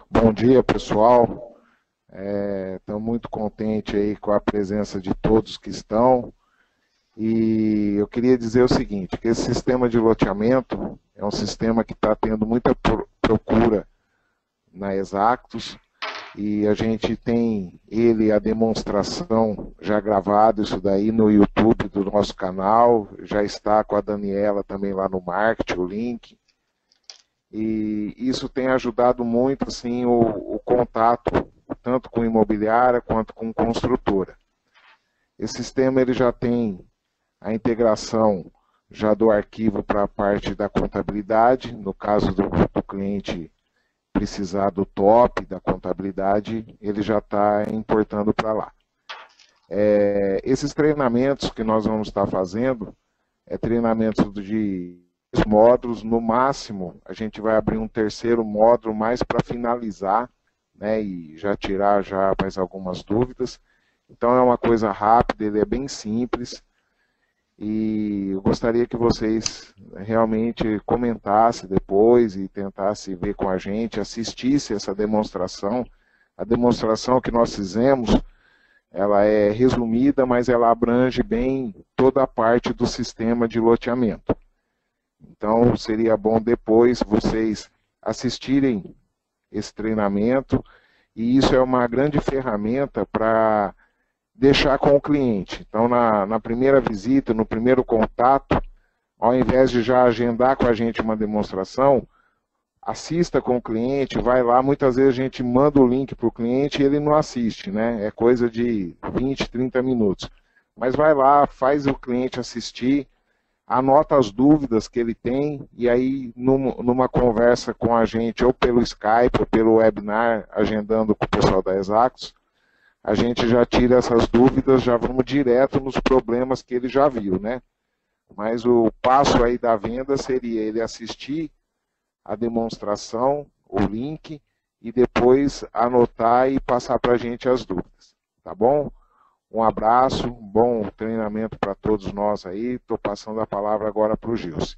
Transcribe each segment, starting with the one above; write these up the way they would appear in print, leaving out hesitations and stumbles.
Bom dia, pessoal. Estamos muito contentes aí com a presença de todos que estão. E eu queria dizer o seguinte, que esse sistema de loteamento é um sistema que está tendo muita procura na Exactus e a gente tem a demonstração já gravado isso daí no YouTube do nosso canal, já está com a Daniela também lá no marketing, o link. E isso tem ajudado muito assim, o contato, tanto com imobiliária quanto com construtora. Esse sistema ele já tem a integração já do arquivo para a parte da contabilidade, no caso do cliente precisar do top da contabilidade, ele já está importando para lá. Esses treinamentos que nós vamos estar fazendo, treinamentos de módulos, no máximo a gente vai abrir um terceiro módulo mais para finalizar, né, e já tirar já mais algumas dúvidas. Então é uma coisa rápida, ele é bem simples e eu gostaria que vocês realmente comentassem depois e tentassem ver com a gente, assistissem essa demonstração. A demonstração que nós fizemos, ela é resumida, mas ela abrange bem toda a parte do sistema de loteamento. Então, seria bom depois vocês assistirem esse treinamento, e isso é uma grande ferramenta para deixar com o cliente. Então, na primeira visita, no primeiro contato, ao invés de já agendar com a gente uma demonstração, assista com o cliente, vai lá, muitas vezes a gente manda o link para o cliente e ele não assiste, né? É coisa de 20, 30 minutos. Mas vai lá, faz o cliente assistir, anota as dúvidas que ele tem e aí numa conversa com a gente ou pelo Skype ou pelo webinar, agendando com o pessoal da Exactus, a gente já tira essas dúvidas, já vamos direto nos problemas que ele já viu, né? Mas o passo aí da venda seria ele assistir a demonstração, o link, e depois anotar e passar para a gente as dúvidas, tá bom? Um abraço, bom treinamento para todos nós aí. Estou passando a palavra agora para o Gilson.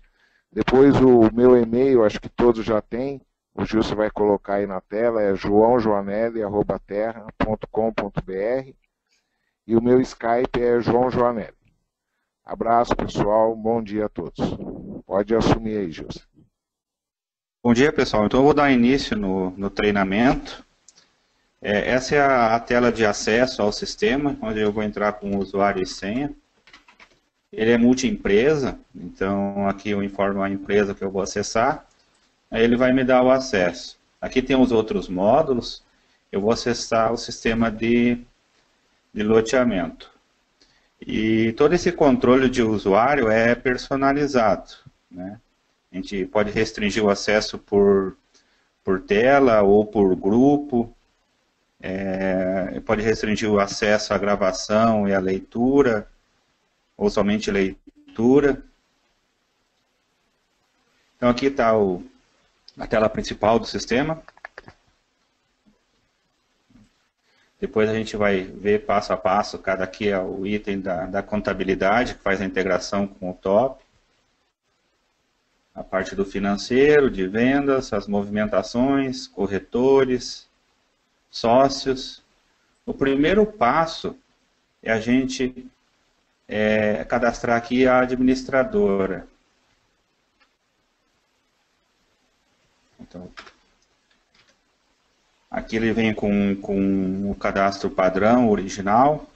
Depois o meu e-mail, acho que todos já têm, o Gilson vai colocar aí na tela, é joaojoanelli@terra.com.br e o meu Skype é João Joanelli. Abraço, pessoal, bom dia a todos. Pode assumir aí, Gilson. Bom dia, pessoal. Então eu vou dar início no treinamento. Essa é a tela de acesso ao sistema, onde eu vou entrar com o usuário e senha. Ele é multi-empresa, então aqui eu informo a empresa que eu vou acessar, aí ele vai me dar o acesso. Aqui tem os outros módulos, eu vou acessar o sistema de loteamento. E todo esse controle de usuário é personalizado, né? A gente pode restringir o acesso por tela ou por grupo, pode restringir o acesso à gravação e à leitura, ou somente leitura. Então aqui está a tela principal do sistema. Depois a gente vai ver passo a passo, cada aqui é o item da contabilidade, que faz a integração com o top. A parte do financeiro, de vendas, as movimentações, corretores, sócios. O primeiro passo é a gente cadastrar aqui a administradora. Então, aqui ele vem com o cadastro padrão, original.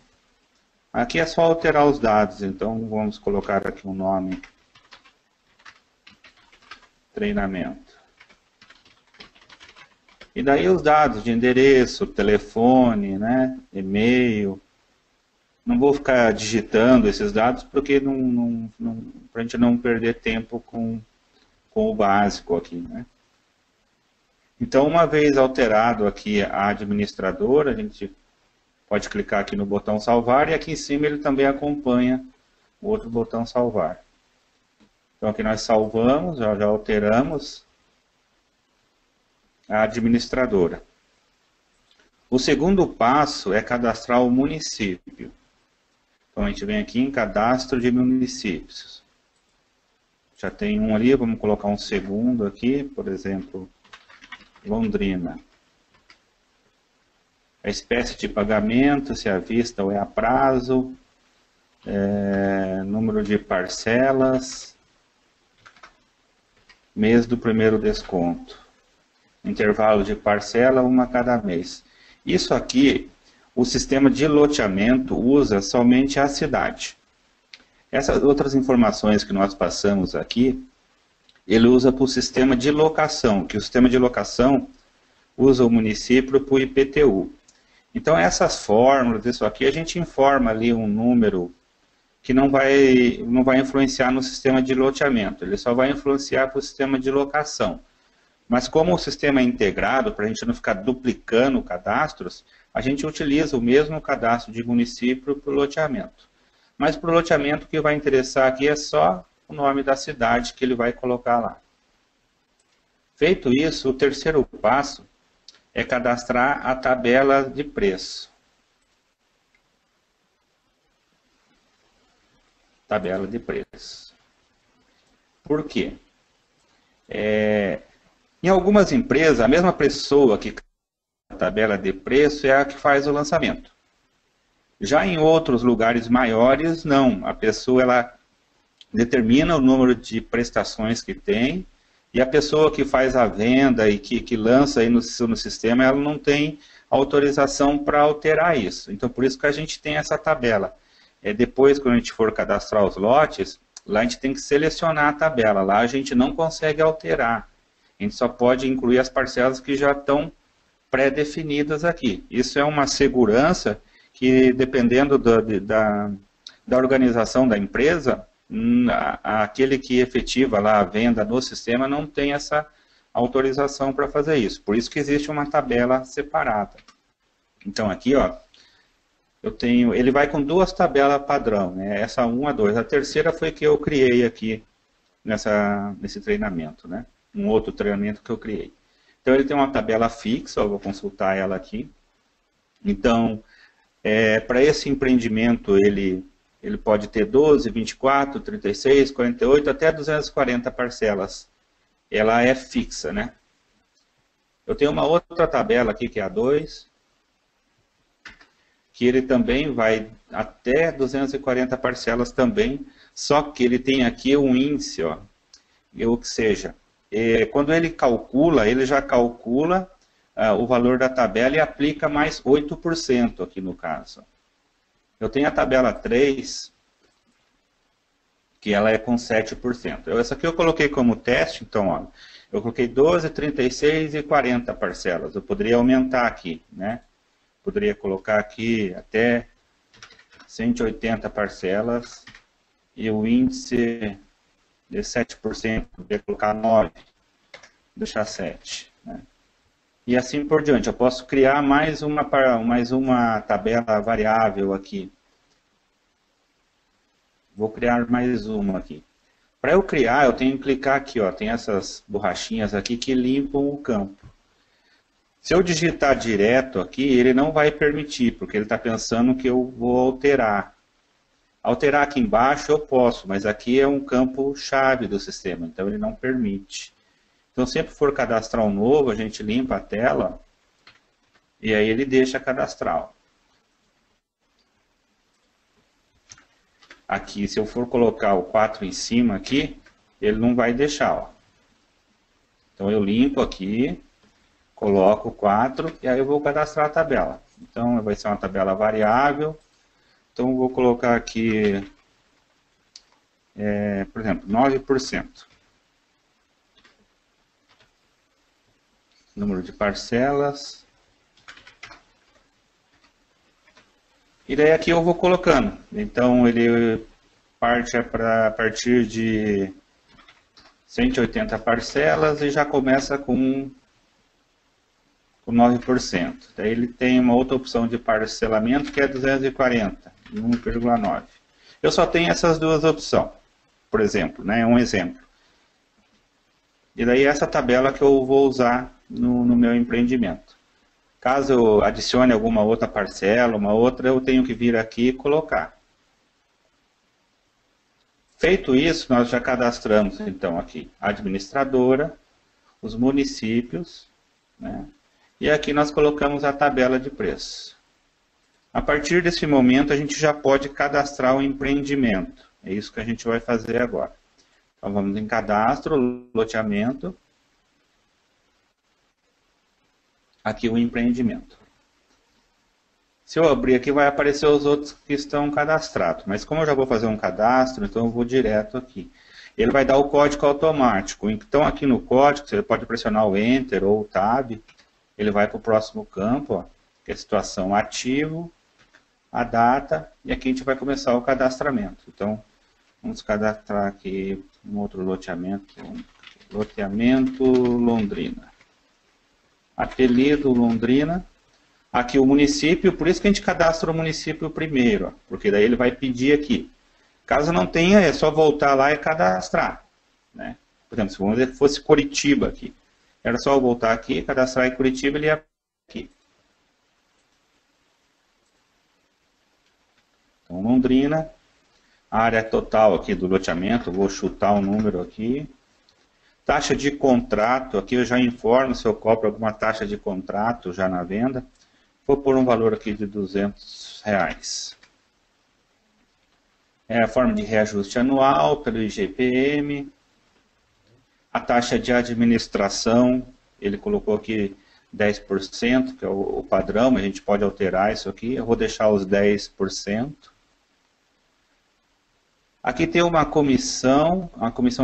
Aqui é só alterar os dados, então vamos colocar aqui um nome. Treinamento. E daí os dados de endereço, telefone, né, e-mail. Não vou ficar digitando esses dados porque para a gente não perder tempo com o básico aqui, né. Então, uma vez alterado aqui a administradora, a gente pode clicar aqui no botão salvar e aqui em cima ele também acompanha o outro botão salvar. Então aqui nós salvamos, já alteramos a administradora. O segundo passo é cadastrar o município. Então a gente vem aqui em cadastro de municípios. Já tem um ali, vamos colocar um segundo aqui, por exemplo, Londrina. a espécie de pagamento, se é à vista ou é a prazo, número de parcelas, mês do primeiro desconto, intervalo de parcela, uma a cada mês. Isso aqui, o sistema de loteamento usa somente a cidade. Essas outras informações que nós passamos aqui, ele usa para o sistema de locação, que o sistema de locação usa o município para o IPTU. Então essas fórmulas, isso aqui, a gente informa ali um número que não vai influenciar no sistema de loteamento, ele só vai influenciar para o sistema de locação. Mas como o sistema é integrado, para a gente não ficar duplicando cadastros, a gente utiliza o mesmo cadastro de município para o loteamento. Mas para o loteamento o que vai interessar aqui é só o nome da cidade que ele vai colocar lá. Feito isso, o terceiro passo é cadastrar a tabela de preço. Tabela de preço. Por quê? Em algumas empresas, a mesma pessoa que a tabela de preço é a que faz o lançamento. Já em outros lugares maiores, não. A pessoa ela determina o número de prestações que tem e a pessoa que faz a venda e que lança aí no sistema, ela não tem autorização para alterar isso. Então, por isso que a gente tem essa tabela. Depois, quando a gente for cadastrar os lotes, lá a gente tem que selecionar a tabela. Lá a gente não consegue alterar. A gente só pode incluir as parcelas que já estão pré-definidas aqui. Isso é uma segurança que, dependendo da organização da empresa, aquele que efetiva lá a venda no sistema não tem essa autorização para fazer isso. Por isso que existe uma tabela separada. Então aqui, ó, ele vai com duas tabelas padrão, né? Essa 1 a 2. A terceira foi que eu criei aqui nesse treinamento, né? Um outro treinamento que eu criei. Então ele tem uma tabela fixa, eu vou consultar ela aqui. Então, para esse empreendimento ele pode ter 12, 24, 36, 48, até 240 parcelas. Ela é fixa, né? Eu tenho uma outra tabela aqui, que é a 2, que ele também vai até 240 parcelas também, só que ele tem aqui um índice, ó, ou que seja, quando ele calcula, ele já calcula o valor da tabela e aplica mais 8% aqui no caso. Eu tenho a tabela 3, que ela é com 7%. Essa aqui eu coloquei como teste, então, ó, eu coloquei 12, 36 e 40 parcelas. Eu poderia aumentar aqui, né? Poderia colocar aqui até 180 parcelas e o índice de 7%, poderia colocar 9, deixar 7, né? E assim por diante. Eu posso criar mais uma tabela variável aqui. Vou criar mais uma aqui. Para eu criar, eu tenho que clicar aqui, ó, tem essas borrachinhas aqui que limpam o campo. Se eu digitar direto aqui, ele não vai permitir, porque ele está pensando que eu vou alterar. Alterar aqui embaixo eu posso, mas aqui é um campo chave do sistema, então ele não permite. Então, sempre for cadastrar um novo, a gente limpa a tela e aí ele deixa cadastrar. Aqui, se eu for colocar o 4 em cima aqui, ele não vai deixar, ó. Então, eu limpo aqui, coloco o 4 e aí eu vou cadastrar a tabela. Então, vai ser uma tabela variável. Então, eu vou colocar aqui, por exemplo, 9%. Número de parcelas. E daí aqui eu vou colocando. Então ele parte a partir de 180 parcelas e já começa com 9%. Daí ele tem uma outra opção de parcelamento que é 240, 1,9. Eu só tenho essas duas opções, por exemplo, né? Um exemplo. E daí essa tabela que eu vou usar no meu empreendimento. Caso eu adicione alguma outra parcela, uma outra, eu tenho que vir aqui e colocar. Feito isso, nós já cadastramos, então, aqui a administradora, os municípios, né? E aqui nós colocamos a tabela de preço. A partir desse momento, a gente já pode cadastrar o empreendimento. É isso que a gente vai fazer agora. Então, vamos em cadastro, loteamento. Aqui o empreendimento. Se eu abrir aqui, vai aparecer os outros que estão cadastrados. Mas como eu já vou fazer um cadastro, então eu vou direto aqui. Ele vai dar o código automático. Então, aqui no código, você pode pressionar o Enter ou o Tab. Ele vai para o próximo campo, ó, que é a situação ativo, a data, e aqui a gente vai começar o cadastramento. Então, vamos cadastrar aqui um outro loteamento. Loteamento Londrina. Apelido Londrina. Aqui o município, por isso que a gente cadastra o município primeiro, ó, porque daí ele vai pedir aqui. Caso não tenha, é só voltar lá e cadastrar. Né? Por exemplo, se vamos dizer que fosse Curitiba aqui. Era só eu voltar aqui, cadastrar em Curitiba, ele ia aqui. Então, Londrina. A área total aqui do loteamento, vou chutar um número aqui. Taxa de contrato, aqui eu já informo se eu cobro alguma taxa de contrato já na venda. Vou pôr um valor aqui de R$200. É a forma de reajuste anual pelo IGPM. A taxa de administração, ele colocou aqui 10%, que é o padrão, mas a gente pode alterar isso aqui. Eu vou deixar os 10%. Aqui tem uma comissão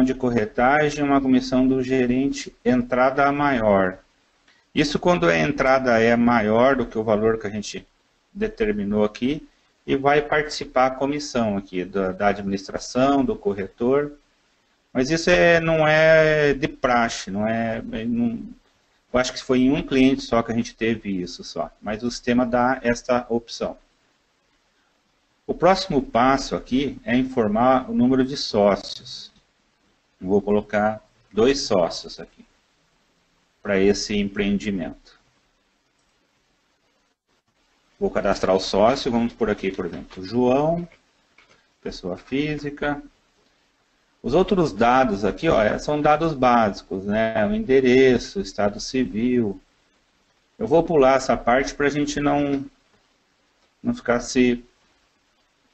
de corretagem, uma comissão do gerente, entrada maior. Isso quando a entrada é maior do que o valor que a gente determinou aqui, e vai participar a comissão aqui da administração, do corretor. Mas isso não é de praxe, eu acho que foi em um cliente só que a gente teve isso só. Mas o sistema dá esta opção. O próximo passo aqui é informar o número de sócios. Vou colocar 2 sócios aqui para esse empreendimento. Vou cadastrar o sócio, vamos por aqui, por exemplo, João, pessoa física. Os outros dados aqui, ó, são dados básicos, né? O endereço, o estado civil. Eu vou pular essa parte para a gente não ficar se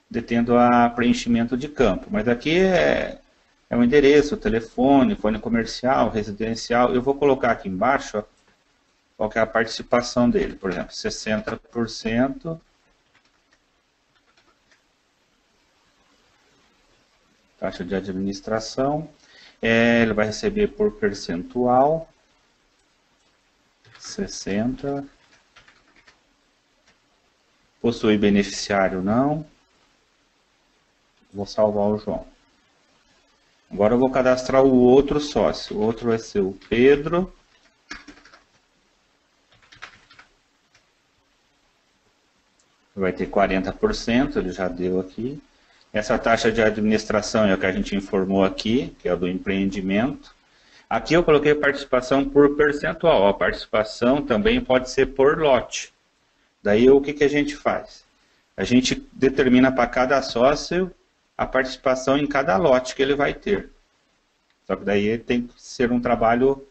detendo a preenchimento de campo. Mas aqui é o endereço, o telefone, fone comercial, residencial. Eu vou colocar aqui embaixo, ó, qual que é a participação dele. Por exemplo, 60%. Taxa de administração. Ele vai receber por percentual. 60%. Possui beneficiário não. Vou salvar o João. Agora eu vou cadastrar o outro sócio. O outro vai ser o Pedro. Vai ter 40%, ele já deu aqui. Essa taxa de administração é o que a gente informou aqui, que é o do empreendimento. Aqui eu coloquei participação por percentual. A participação também pode ser por lote. Daí o que a gente faz? A gente determina para cada sócio a participação em cada lote que ele vai ter. Só que daí tem que ser um trabalho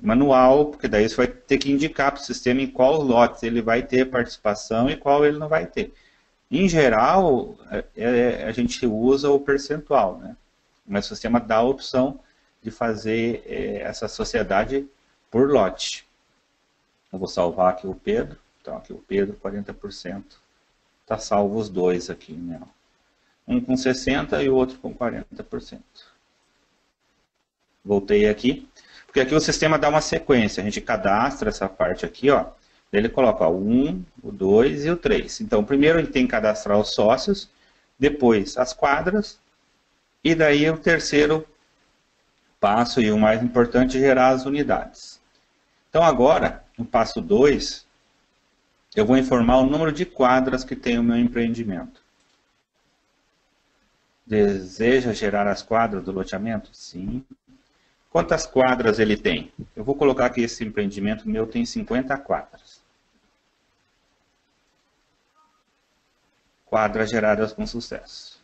manual, porque daí você vai ter que indicar para o sistema em qual lotes ele vai ter participação e qual ele não vai ter. Em geral, a gente usa o percentual, né? Mas o sistema dá a opção de fazer essa sociedade por lote. Eu vou salvar aqui o Pedro. Então, aqui o Pedro, 40%. Está salvo os dois aqui, né? Um com 60% e o outro com 40%. Voltei aqui, porque aqui o sistema dá uma sequência. A gente cadastra essa parte aqui, ó. Ele coloca o 1, o 2 e o 3. Então, primeiro a gente tem que cadastrar os sócios, depois as quadras, e daí o terceiro passo, e o mais importante, gerar as unidades. Então, agora, no passo 2, eu vou informar o número de quadras que tem o meu empreendimento. Deseja gerar as quadras do loteamento? Sim. Quantas quadras ele tem? Eu vou colocar aqui esse empreendimento meu tem 50 quadras. Quadras geradas com sucesso.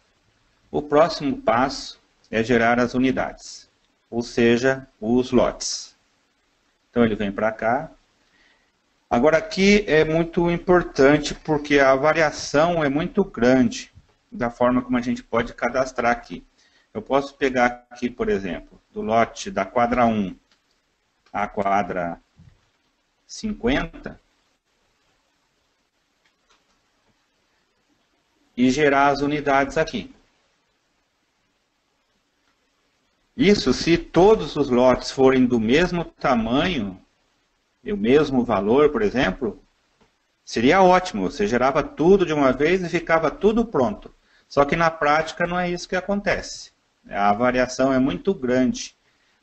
O próximo passo é gerar as unidades, ou seja, os lotes. Então ele vem para cá. Agora aqui é muito importante porque a variação é muito grande da forma como a gente pode cadastrar aqui. Eu posso pegar aqui, por exemplo, do lote da quadra 1 à quadra 50 e gerar as unidades aqui. Isso se todos os lotes forem do mesmo tamanho e o mesmo valor, por exemplo, seria ótimo. Você gerava tudo de uma vez e ficava tudo pronto. Só que na prática não é isso que acontece. A variação é muito grande.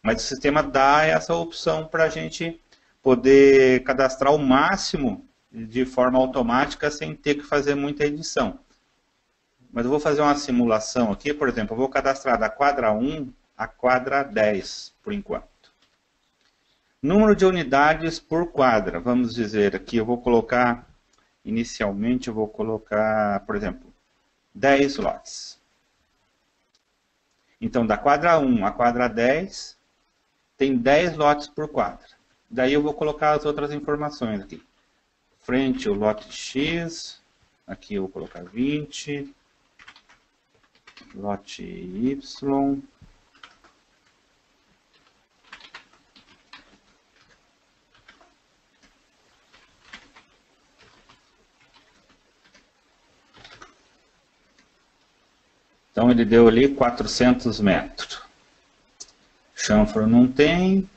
Mas o sistema dá essa opção para a gente poder cadastrar o máximo de forma automática sem ter que fazer muita edição. Mas eu vou fazer uma simulação aqui, por exemplo, eu vou cadastrar da quadra 1 à quadra 10, por enquanto. Número de unidades por quadra, vamos dizer aqui, eu vou colocar, inicialmente eu vou colocar, por exemplo, 10 lotes. Então, da quadra 1 à quadra 10, tem 10 lotes por quadra. Daí eu vou colocar as outras informações aqui. Frente o lote X, aqui eu vou colocar 20, lote Y, então ele deu ali 400 metros. Chanfro não tem.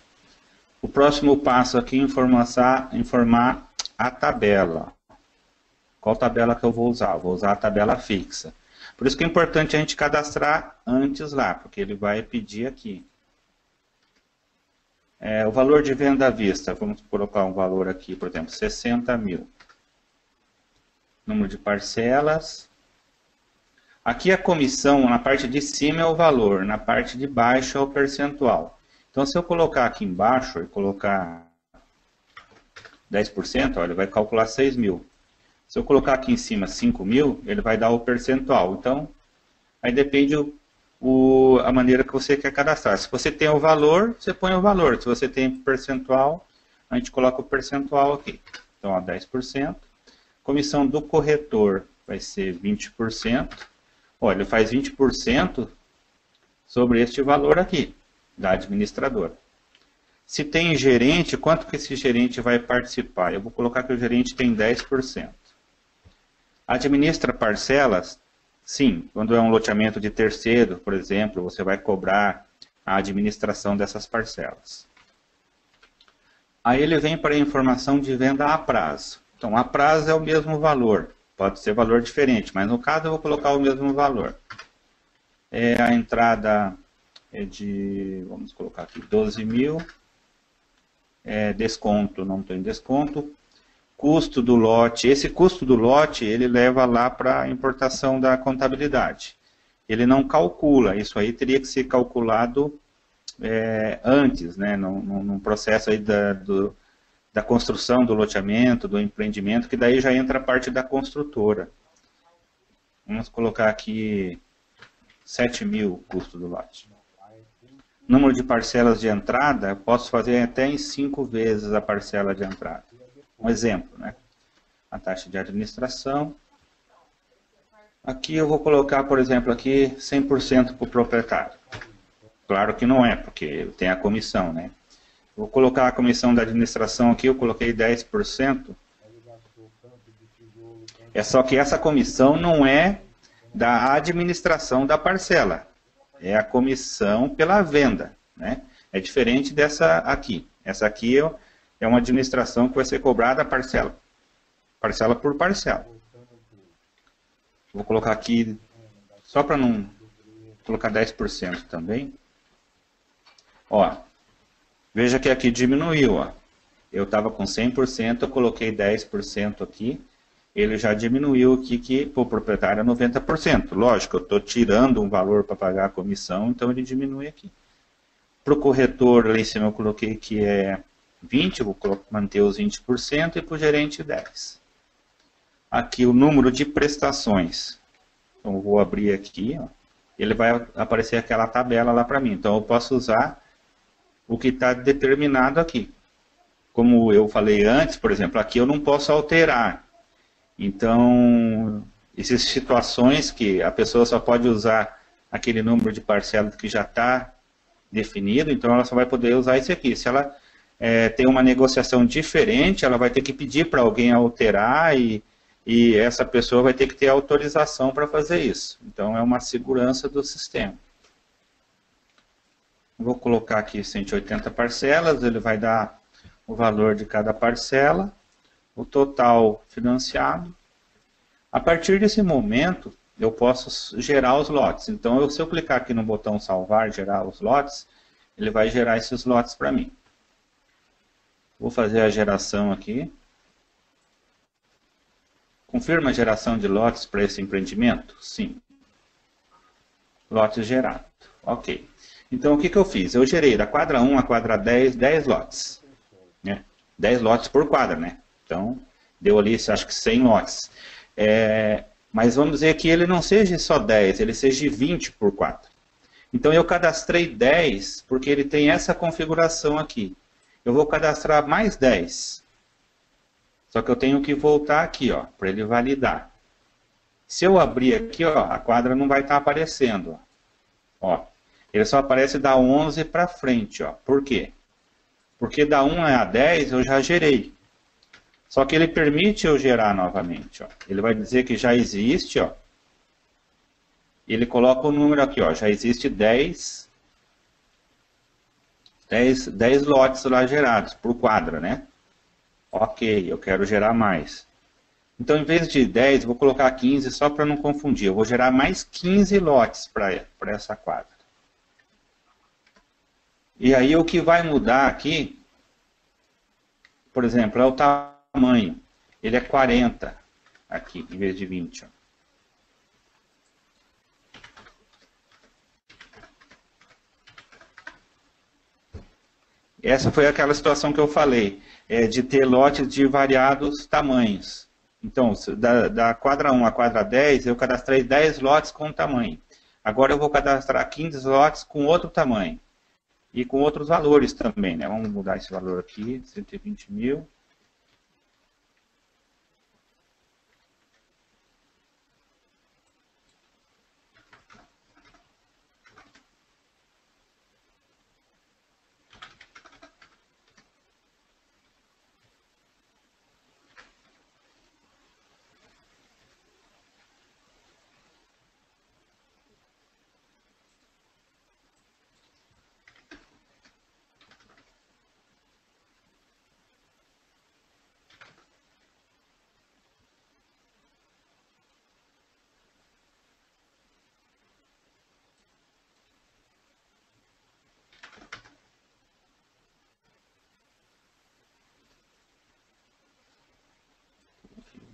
O próximo passo aqui é informar a tabela. Qual tabela que eu vou usar? Eu vou usar a tabela fixa. Por isso que é importante a gente cadastrar antes lá, porque ele vai pedir aqui. O valor de venda à vista, vamos colocar um valor aqui, por exemplo, 60 mil. Número de parcelas. Aqui a comissão, na parte de cima é o valor, na parte de baixo é o percentual. Então, se eu colocar aqui embaixo e colocar 10%, ó, ele vai calcular 6 mil. Se eu colocar aqui em cima 5 mil, ele vai dar o percentual. Então, aí depende a maneira que você quer cadastrar. Se você tem o valor, você põe o valor. Se você tem percentual, a gente coloca o percentual aqui. Então, ó, 10%. Comissão do corretor vai ser 20%. Olha, ele faz 20% sobre este valor aqui, da administradora. Se tem gerente, quanto que esse gerente vai participar? Eu vou colocar que o gerente tem 10%. Administra parcelas? Sim, quando é um loteamento de terceiro, por exemplo, você vai cobrar a administração dessas parcelas. Aí ele vem para a informação de venda a prazo. Então, a prazo é o mesmo valor. Pode ser valor diferente, mas no caso eu vou colocar o mesmo valor. A entrada é de, vamos colocar aqui, 12 mil. Desconto, não tem desconto. Custo do lote, esse custo do lote, ele leva lá para a importação da contabilidade. Ele não calcula, isso aí teria que ser calculado antes, né, num processo aí da construção do loteamento, do empreendimento, que daí já entra a parte da construtora. Vamos colocar aqui 7 mil custo do lote. Número de parcelas de entrada, posso fazer até em 5 vezes a parcela de entrada. Um exemplo, né? A taxa de administração. Aqui eu vou colocar, por exemplo, aqui 100% para o proprietário. Claro que não é, porque tem a comissão, né? Vou colocar a comissão da administração aqui, eu coloquei 10%. É só que essa comissão não é da administração da parcela. É a comissão pela venda, né? É diferente dessa aqui. Essa aqui é uma administração que vai ser cobrada parcela por parcela. Vou colocar aqui, só para não colocar 10% também. Ó, veja que aqui diminuiu, ó. Eu estava com 100%, eu coloquei 10% aqui. Ele já diminuiu aqui que para o proprietário é 90%. Lógico, eu estou tirando um valor para pagar a comissão, então ele diminui aqui. Para o corretor, lá em cima eu coloquei que é 20%, vou manter os 20%, e para o gerente 10%. Aqui o número de prestações. Então eu vou abrir aqui, ó. Ele vai aparecer aquela tabela lá para mim. Então eu posso usar o que está determinado aqui. como eu falei antes, por exemplo, aqui eu não posso alterar. Então, existem situações que a pessoa só pode usar aquele número de parcelas que já está definido, então ela só vai poder usar esse aqui. Se ela tem uma negociação diferente, ela vai ter que pedir para alguém alterar e essa pessoa vai ter que ter autorização para fazer isso. Então, é uma segurança do sistema. Vou colocar aqui 180 parcelas, ele vai dar o valor de cada parcela, o total financiado. A partir desse momento, eu posso gerar os lotes. Então, se eu clicar aqui no botão salvar, gerar os lotes, ele vai gerar esses lotes para mim. Vou fazer a geração aqui. Confirma a geração de lotes para esse empreendimento? Sim. Lotes gerados. Ok. Então, o que eu fiz? Eu gerei da quadra 1 à quadra 10, 10 lotes. Né? 10 lotes por quadra, né? Então, deu ali, acho que 100 lotes. Mas vamos dizer que ele não seja só 10, ele seja 20 por quadra. Então, eu cadastrei 10, porque ele tem essa configuração aqui. Eu vou cadastrar mais 10. Só que eu tenho que voltar aqui, ó, para ele validar. Se eu abrir aqui, ó, a quadra não vai estar aparecendo. Ó, ele só aparece da 11 para frente, ó. Por quê? Porque da 1 a 10 eu já gerei. Só que ele permite eu gerar novamente, ó. Ele vai dizer que já existe, ó. Ele coloca o número aqui, ó. Já existe 10 lotes lá gerados por quadra, né? Ok, eu quero gerar mais. Então, em vez de 10, vou colocar 15 só para não confundir. Eu vou gerar mais 15 lotes para essa quadra. E aí, o que vai mudar aqui, por exemplo, é o tamanho. Ele é 40 aqui, em vez de 20. Ó. Essa foi aquela situação que eu falei, de ter lotes de variados tamanhos. Então, da quadra 1 à quadra 10, eu cadastrei 10 lotes com tamanho. Agora eu vou cadastrar 15 lotes com outro tamanho. E com outros valores também, né? Vamos mudar esse valor aqui, 120 mil.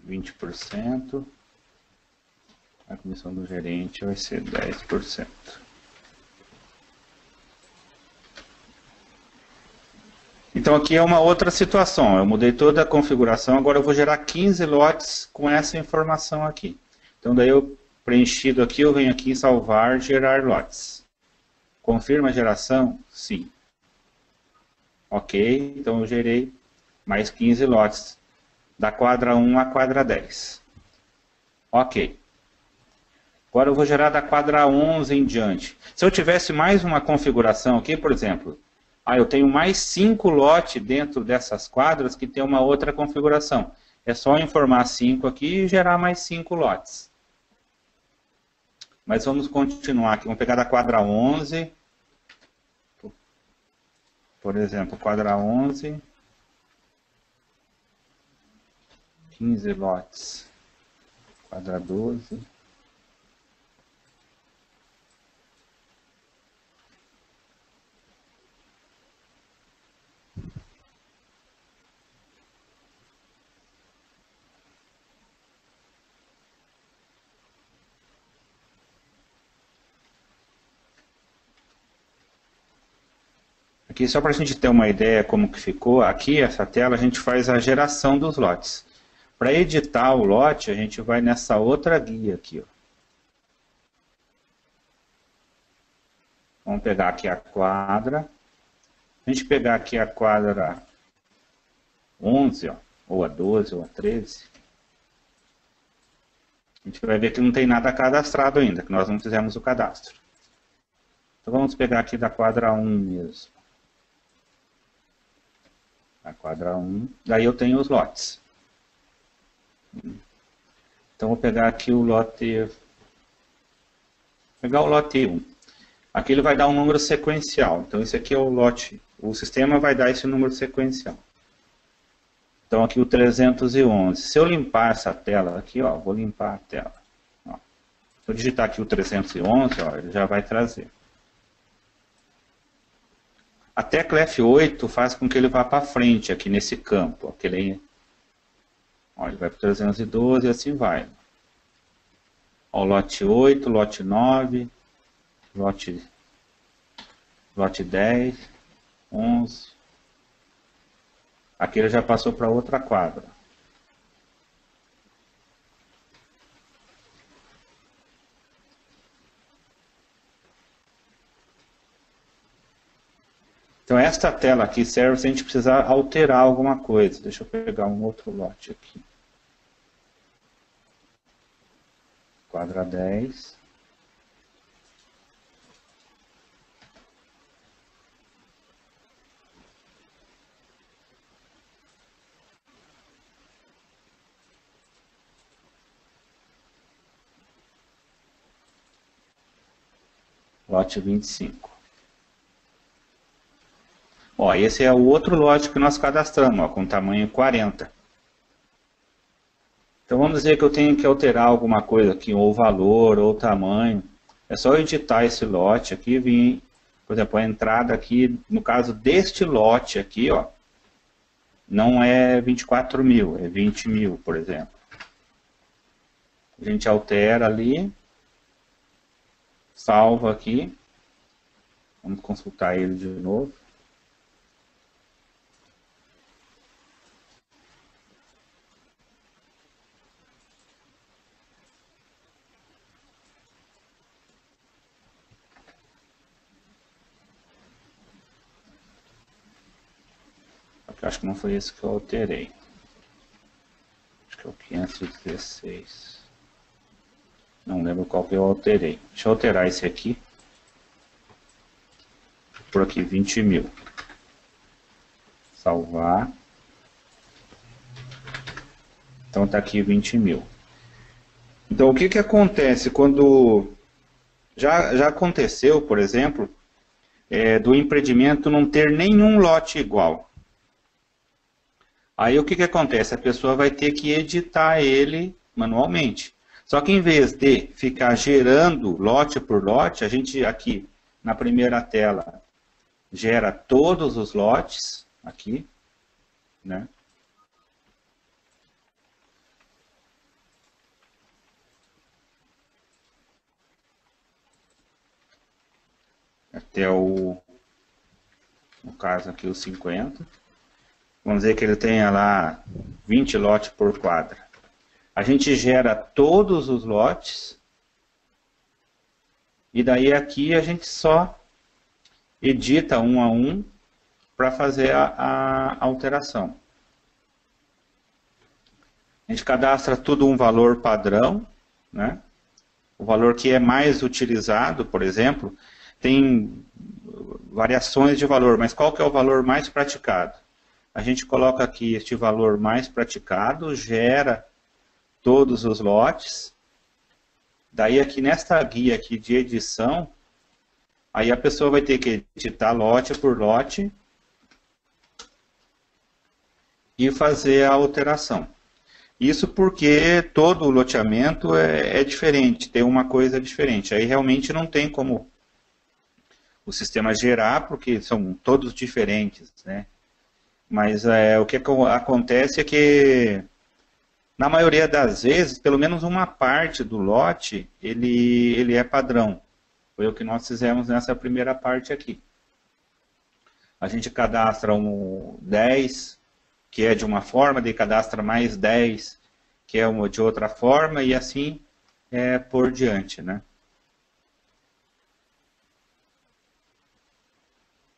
%. A comissão do gerente vai ser 10%. Então aqui é uma outra situação. Eu mudei toda a configuração, agora eu vou gerar 15 lotes com essa informação aqui. Então daí eu preenchido aqui, eu venho aqui em salvar, gerar lotes. Confirma a geração? Sim. Ok, então eu gerei mais 15 lotes, da quadra 1 à quadra 10. Ok. Agora eu vou gerar da quadra 11 em diante. Se eu tivesse mais uma configuração aqui, por exemplo, eu tenho mais 5 lotes dentro dessas quadras que tem uma outra configuração. É só informar 5 aqui e gerar mais 5 lotes. Mas vamos continuar aqui. Vamos pegar da quadra 11. Por exemplo, quadra 11. 15 lotes. Quadra 12. Aqui, só para a gente ter uma ideia como que ficou, aqui, essa tela, a gente faz a geração dos lotes. Para editar o lote, a gente vai nessa outra guia aqui. Ó. Vamos pegar aqui a quadra. A gente pegar aqui a quadra 11, ó, ou a 12, ou a 13. A gente vai ver que não tem nada cadastrado ainda, que nós não fizemos o cadastro. Então vamos pegar aqui da quadra 1 mesmo. A quadra 1, daí eu tenho os lotes. Então vou pegar aqui o lote, pegar o lote 1. Aqui ele vai dar um número sequencial. Então esse aqui é o lote, o sistema vai dar esse número sequencial. Então aqui o 311. Se eu limpar essa tela aqui, ó, vou limpar a tela. Ó. Se eu digitar aqui o 311, ó, ele já vai trazer. A tecla F8 faz com que ele vá para frente aqui nesse campo. Ó, ele vai para 312 e assim vai. Ó, lote 8, lote 9, lote 10, 11. Aqui ele já passou para outra quadra. Então esta tela aqui serve se a gente precisar alterar alguma coisa. Deixa eu pegar um outro lote aqui. Quadra 10. Lote 25. Ó, esse é o outro lote que nós cadastramos, ó, com tamanho 40. Então vamos dizer que eu tenho que alterar alguma coisa aqui, ou valor, ou tamanho. É só eu editar esse lote aqui e vir, por exemplo, a entrada aqui, no caso deste lote aqui, ó, não é 24 mil, é 20 mil, por exemplo. A gente altera ali, salva aqui, vamos consultar ele de novo. Acho que não foi esse que eu alterei. Acho que é o 516. Não lembro qual que eu alterei. Deixa eu alterar esse aqui. Por aqui, 20 mil. Salvar. Então está aqui 20 mil. Então o que que acontece quando... Já aconteceu, por exemplo, do empreendimento não ter nenhum lote igual. Aí o que que acontece? A pessoa vai ter que editar ele manualmente. Só que em vez de ficar gerando lote por lote, a gente aqui na primeira tela gera todos os lotes aqui, né? Até no caso aqui, os 50. Vamos dizer que ele tenha lá 20 lotes por quadra. A gente gera todos os lotes. E daí aqui a gente só edita um a um para fazer a alteração. A gente cadastra tudo um valor padrão, né? O valor que é mais utilizado, por exemplo, tem variações de valor, mas qual que é o valor mais praticado? A gente coloca aqui este valor mais praticado, gera todos os lotes. Daí aqui nesta guia aqui de edição, aí a pessoa vai ter que editar lote por lote e fazer a alteração. Isso porque todo o loteamento é diferente, tem uma coisa diferente. Aí realmente não tem como o sistema gerar, porque são todos diferentes, né? Mas o que acontece é que, na maioria das vezes, pelo menos uma parte do lote, ele é padrão. Foi o que nós fizemos nessa primeira parte aqui. A gente cadastra 10, que é de uma forma, daí cadastra mais 10, que é de outra forma, e assim por diante, né?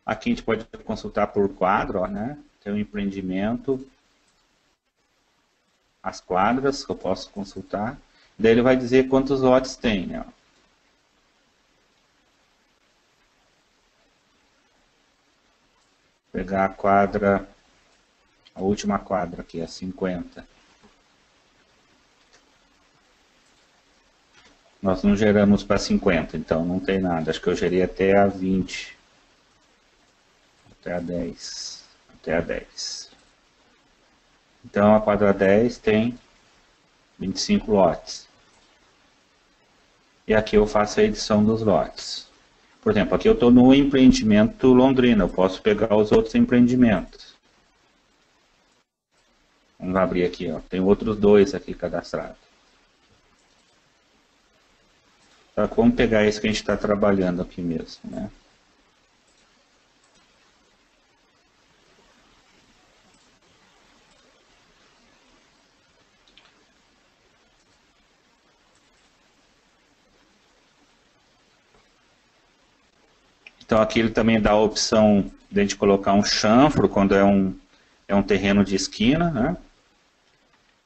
Aqui a gente pode consultar por quadro, ó, né? Tem um empreendimento, as quadras que eu posso consultar. Daí ele vai dizer quantos lotes tem, né? Pegar a quadra, a última quadra aqui, a 50. Nós não geramos para 50, então não tem nada. Acho que eu gerei até a 20. Até a 10. Até a 10. Então a quadra 10 tem 25 lotes. E aqui eu faço a edição dos lotes. Por exemplo, aqui eu estou no empreendimento Londrina. Eu posso pegar os outros empreendimentos. Vamos abrir aqui, ó. Tem outros 2 aqui cadastrados. Tá, vamos pegar esse que a gente está trabalhando aqui mesmo, né? Então aqui ele também dá a opção de a gente colocar um chanfro quando é um terreno de esquina, né?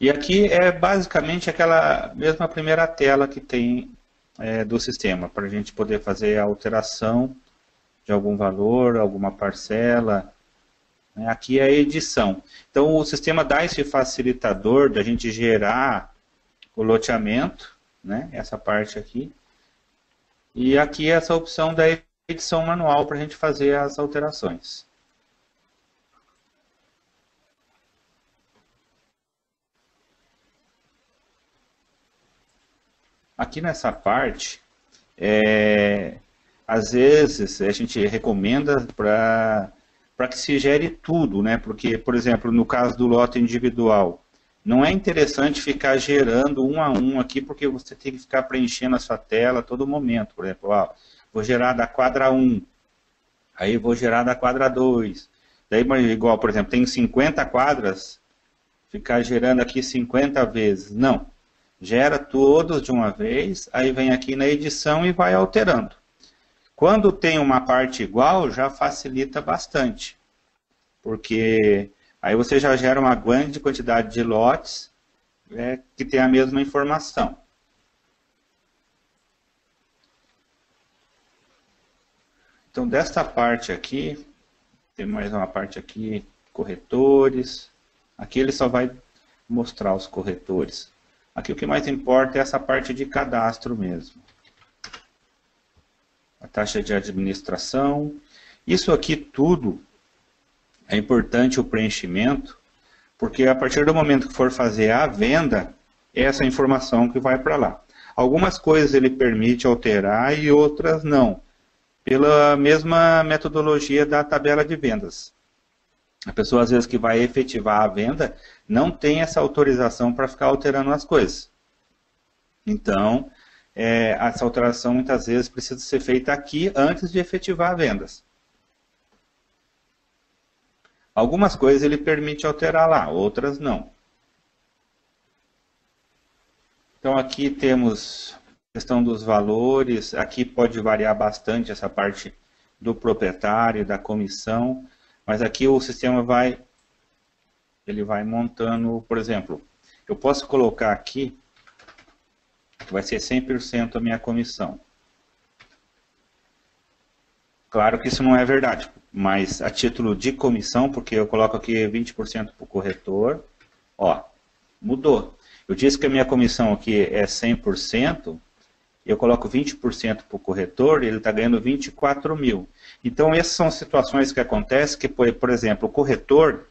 E aqui é basicamente aquela mesma primeira tela que tem do sistema, para a gente poder fazer a alteração de algum valor, alguma parcela. Né? Aqui é a edição. Então o sistema dá esse facilitador da gente gerar o loteamento, né? Essa parte aqui. E aqui essa opção da edição manual para a gente fazer as alterações. Aqui nessa parte, às vezes a gente recomenda para que se gere tudo, né? Porque, por exemplo, no caso do lote individual, não é interessante ficar gerando um a um aqui, porque você tem que ficar preenchendo a sua tela a todo momento. Por exemplo, ó, vou gerar da quadra 1, aí vou gerar da quadra 2. Daí, igual, por exemplo, tem 50 quadras, ficar gerando aqui 50 vezes. Não. Gera todos de uma vez, aí vem aqui na edição e vai alterando. Quando tem uma parte igual, já facilita bastante. Porque aí você já gera uma grande quantidade de lotes que tem a mesma informação. Então, desta parte aqui, tem mais uma parte aqui, corretores. Aqui ele só vai mostrar os corretores. Aqui o que mais importa é essa parte de cadastro mesmo. A taxa de administração. Isso aqui tudo é importante o preenchimento, porque a partir do momento que for fazer a venda, é essa informação que vai para lá. Algumas coisas ele permite alterar e outras não, pela mesma metodologia da tabela de vendas. A pessoa, às vezes, que vai efetivar a venda, não tem essa autorização para ficar alterando as coisas. Então, essa alteração, muitas vezes, precisa ser feita aqui, antes de efetivar vendas. Algumas coisas ele permite alterar lá, outras não. Então, aqui temos a questão dos valores. Aqui pode variar bastante essa parte do proprietário, da comissão. Mas aqui o sistema vai montando, por exemplo, eu posso colocar aqui, que vai ser 100% a minha comissão. Claro que isso não é verdade, mas a título de comissão, porque eu coloco aqui 20% para o corretor, ó, mudou. Eu disse que a minha comissão aqui é 100%, eu coloco 20% para o corretor, ele está ganhando 24 mil. Então, essas são situações que acontecem que, por exemplo, o corretor,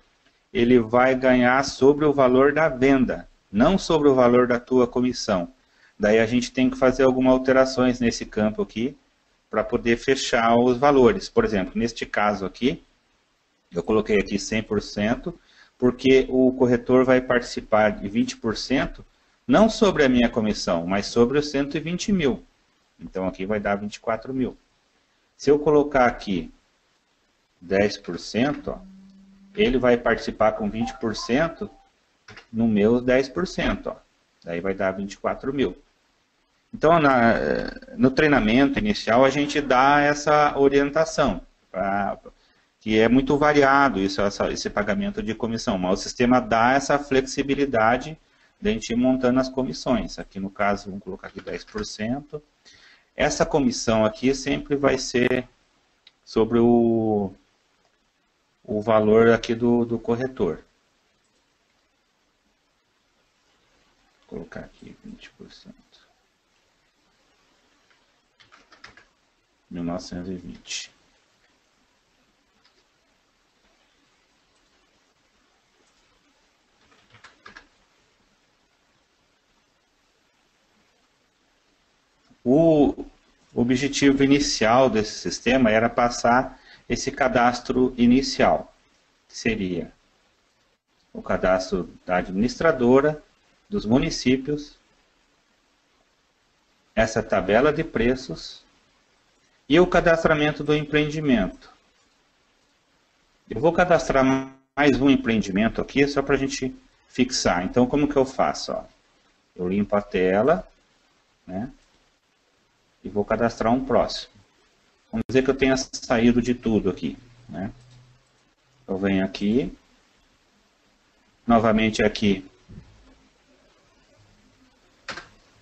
ele vai ganhar sobre o valor da venda, não sobre o valor da tua comissão. Daí a gente tem que fazer algumas alterações nesse campo aqui, para poder fechar os valores. Por exemplo, neste caso aqui, eu coloquei aqui 100%, porque o corretor vai participar de 20%, não sobre a minha comissão, mas sobre os 120 mil. Então aqui vai dar 24 mil. Se eu colocar aqui 10%, ó, ele vai participar com 20% no meu 10%. Ó. Daí vai dar 24 mil. Então, no treinamento inicial, a gente dá essa orientação, que é muito variado esse pagamento de comissão, mas o sistema dá essa flexibilidade daí a gente ir montando as comissões. Aqui no caso, vamos colocar aqui 10%. Essa comissão aqui sempre vai ser sobre o valor aqui do corretor. Vou colocar aqui 20%. 1920. O objetivo inicial desse sistema era passar esse cadastro inicial, que seria o cadastro da administradora, dos municípios, essa tabela de preços e o cadastramento do empreendimento. Eu vou cadastrar mais um empreendimento aqui, só para a gente fixar. Então, como que eu faço? Ó, eu limpo a tela, né? E vou cadastrar um próximo. Vamos dizer que eu tenha saído de tudo aqui, né? Eu venho aqui, novamente aqui,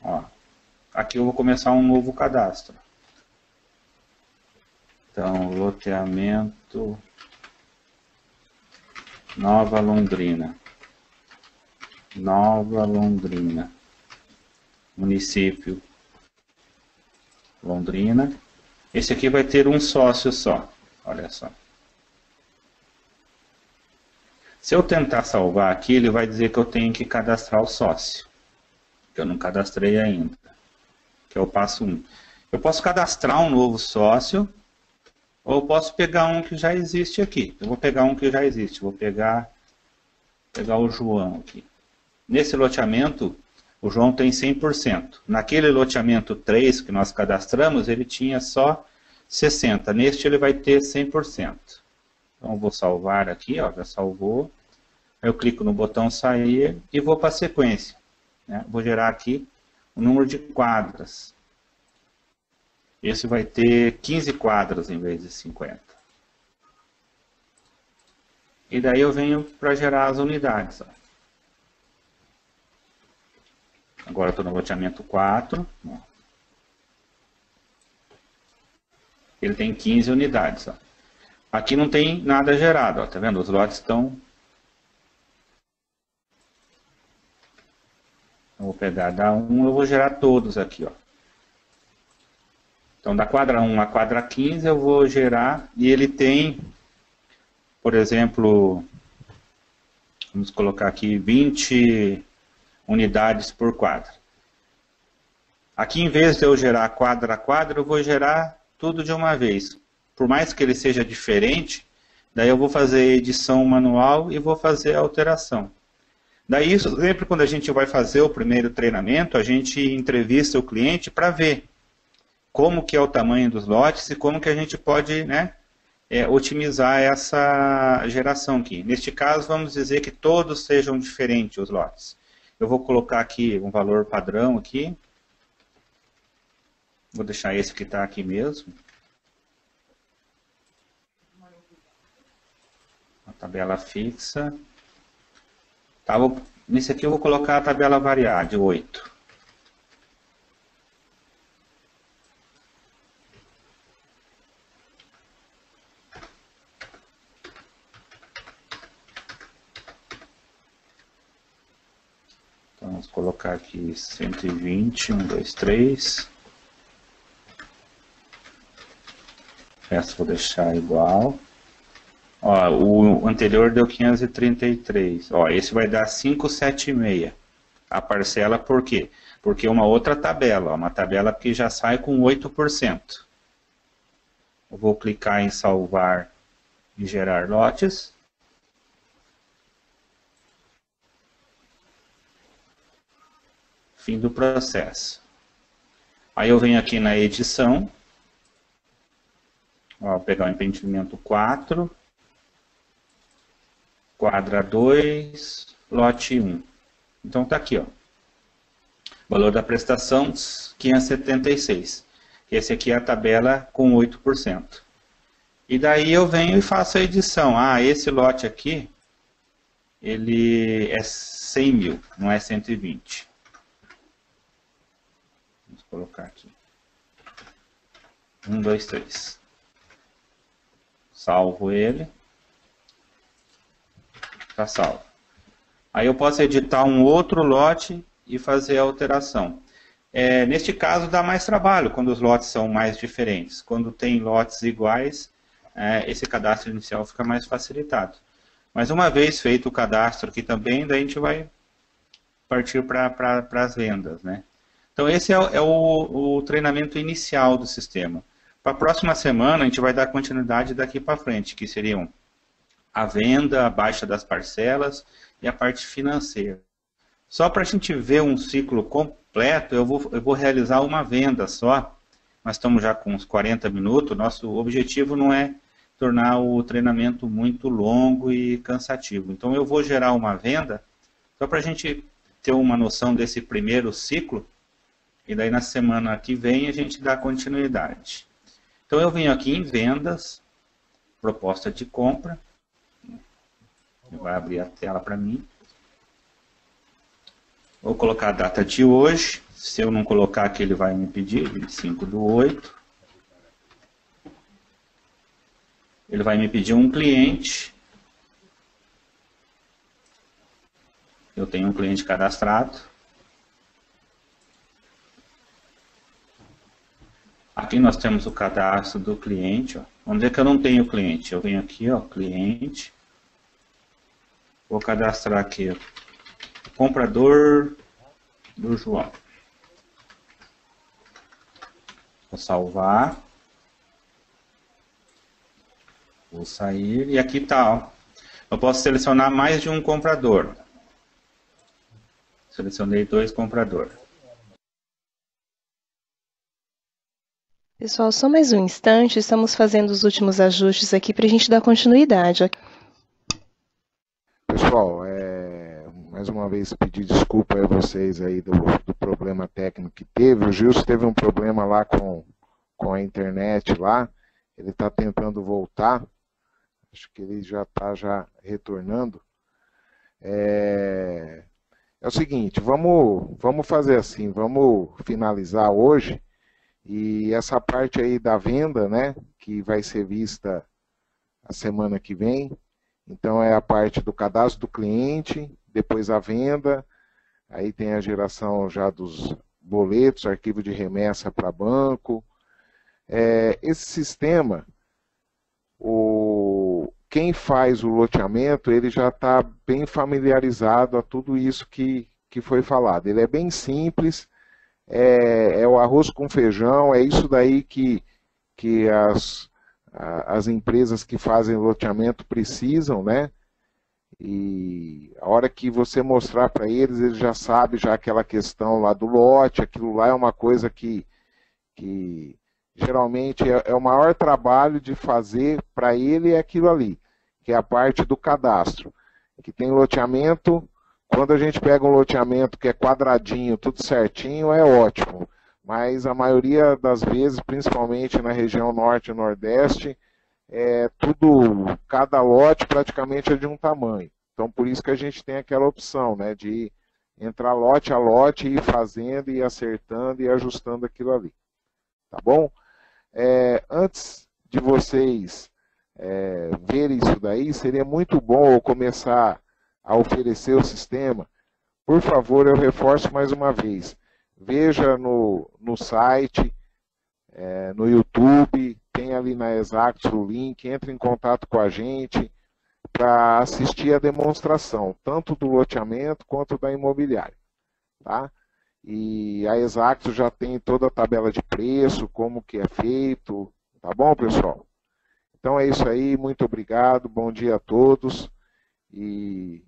ó, aqui eu vou começar um novo cadastro. Então, loteamento Nova Londrina. Nova Londrina. Município Londrina. Esse aqui vai ter um sócio só. Olha só. Se eu tentar salvar aqui, ele vai dizer que eu tenho que cadastrar o sócio. Que eu não cadastrei ainda. Que é o passo 1. Eu posso cadastrar um novo sócio, ou eu posso pegar um que já existe aqui. Eu vou pegar um que já existe. Vou pegar o João aqui. Nesse loteamento, o João tem 100%. Naquele loteamento 3 que nós cadastramos, ele tinha só 60%. Neste ele vai ter 100%. Então eu vou salvar aqui, ó, já salvou. Eu clico no botão sair e vou para a sequência, né? Vou gerar aqui o número de quadras. Esse vai ter 15 quadras em vez de 50. E daí eu venho para gerar as unidades, ó. Agora estou no loteamento 4. Ó. Ele tem 15 unidades. Ó. Aqui não tem nada gerado. Ó. Tá vendo? Os lotes estão... Eu vou pegar da 1, eu vou gerar todos aqui. Ó. Então, da quadra 1 à quadra 15 eu vou gerar. E ele tem, por exemplo, vamos colocar aqui 20... unidades por quadra. Aqui, em vez de eu gerar quadra a quadra, eu vou gerar tudo de uma vez. Por mais que ele seja diferente, daí eu vou fazer edição manual e vou fazer a alteração. Daí, isso, sempre quando a gente vai fazer o primeiro treinamento, a gente entrevista o cliente para ver como que é o tamanho dos lotes e como que a gente pode, né, otimizar essa geração aqui. Neste caso, vamos dizer que todos sejam diferentes os lotes. Eu vou colocar aqui um valor padrão aqui. Vou deixar esse que está aqui mesmo. Uma tabela fixa. Tá, nesse aqui eu vou colocar a tabela variar de 8. Vamos colocar aqui 120, 1, 2, 3. O resto vou deixar igual. Ó, o anterior deu 533. Ó, esse vai dar 576. A parcela por quê? Porque é uma outra tabela. Ó, uma tabela que já sai com 8%. Eu vou clicar em salvar e gerar lotes. Fim do processo. Aí eu venho aqui na edição. Ó, vou pegar o empreendimento 4. Quadra 2, lote 1. Então tá aqui, ó. Valor da prestação, 576. Esse aqui é a tabela com 8%. E daí eu venho e faço a edição. Ah, esse lote aqui, ele é 100 mil, não é 120. Vamos colocar aqui. 1, 2, 3. Salvo ele. Está salvo. Aí eu posso editar um outro lote e fazer a alteração. Neste caso dá mais trabalho, quando os lotes são mais diferentes. Quando tem lotes iguais, esse cadastro inicial fica mais facilitado. Mas uma vez feito o cadastro aqui também, daí a gente vai partir para as vendas, né? Então esse é o treinamento inicial do sistema. Para a próxima semana a gente vai dar continuidade daqui para frente, que seriam a venda, a baixa das parcelas e a parte financeira. Só para a gente ver um ciclo completo, eu vou realizar uma venda só. Nós estamos já com uns 40 minutos, nosso objetivo não é tornar o treinamento muito longo e cansativo. Então eu vou gerar uma venda, só para a gente ter uma noção desse primeiro ciclo, e daí na semana que vem a gente dá continuidade. Então eu venho aqui em vendas, proposta de compra, vai abrir a tela para mim. Vou colocar a data de hoje, se eu não colocar aqui ele vai me pedir, 25/8. Ele vai me pedir um cliente. Eu tenho um cliente cadastrado. Aqui nós temos o cadastro do cliente. Ó. Vamos dizer que eu não tenho cliente. Eu venho aqui, ó, cliente. Vou cadastrar aqui, ó, comprador do João. Vou salvar. Vou sair. E aqui está, ó. Eu posso selecionar mais de um comprador. Selecionei 2 compradores. Pessoal, só mais um instante, estamos fazendo os últimos ajustes aqui para a gente dar continuidade. Pessoal, mais uma vez pedir desculpa a vocês aí do problema técnico que teve. O Gilson teve um problema lá com a internet lá. Ele está tentando voltar. Acho que ele já está retornando. É o seguinte, vamos fazer assim, vamos finalizar hoje. E essa parte aí da venda, né, que vai ser vista a semana que vem, então é a parte do cadastro do cliente, depois a venda, aí tem a geração já dos boletos, arquivo de remessa para banco. Esse sistema, quem faz o loteamento, ele já está bem familiarizado a tudo isso que foi falado. Ele é bem simples. É o arroz com feijão, é isso daí que as empresas que fazem loteamento precisam, né? E a hora que você mostrar para eles já sabem já aquela questão lá do lote, aquilo lá é uma coisa que geralmente é o maior trabalho de fazer para ele é aquilo ali, que é a parte do cadastro, que tem loteamento. Quando a gente pega um loteamento que é quadradinho, tudo certinho, é ótimo. Mas a maioria das vezes, principalmente na região norte e nordeste, cada lote praticamente é de um tamanho. Então, por isso que a gente tem aquela opção, né, de entrar lote a lote e ir fazendo, e acertando e ajustando aquilo ali. Tá bom? Antes de vocês verem isso daí, seria muito bom eu começar a oferecer o sistema. Por favor, eu reforço mais uma vez. Veja no site, no YouTube, tem ali na Exactus o link, entre em contato com a gente para assistir a demonstração, tanto do loteamento quanto da imobiliária. Tá? E a Exactus já tem toda a tabela de preço, como que é feito. Tá bom, pessoal? Então é isso aí, muito obrigado, bom dia a todos. E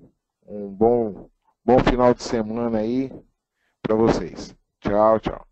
um bom final de semana aí para vocês. Tchau, tchau.